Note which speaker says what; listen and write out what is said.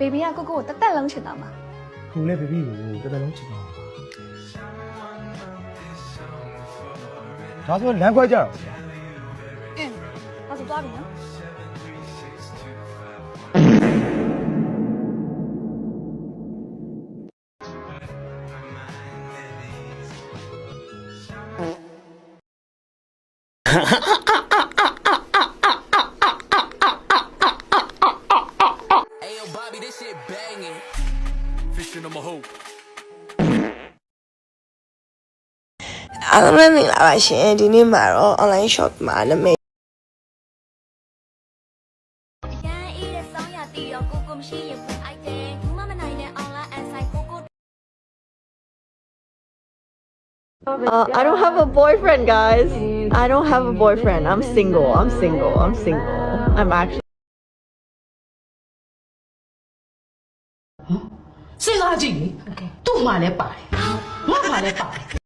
Speaker 1: baby ကကိုကိုကိုတက်လုံးချင်တာမှာ
Speaker 2: ကိုလည်း baby ကိုတော်တော်လုံးချစ်တော့ဒါဆိုလမ်းခွဲကြတော့ဗျာ
Speaker 1: ဒါဆိုသွားပြီနော်
Speaker 3: Ayo, Bobby, this shit banging. Fishing on my hope.
Speaker 4: အားလုံးပဲမင်္ဂလာပါရှင်ဒီနေ့မှာတော့ online shop မှာနာမည်
Speaker 5: I don't have a boyfriend, guys. I don't have a boyfriend. I'm single. I'm actually.
Speaker 6: စဉ်းစားကြည့်လေသူ့မှာလည်းပါတယ်ငါ့မှာလည်းပါတယ်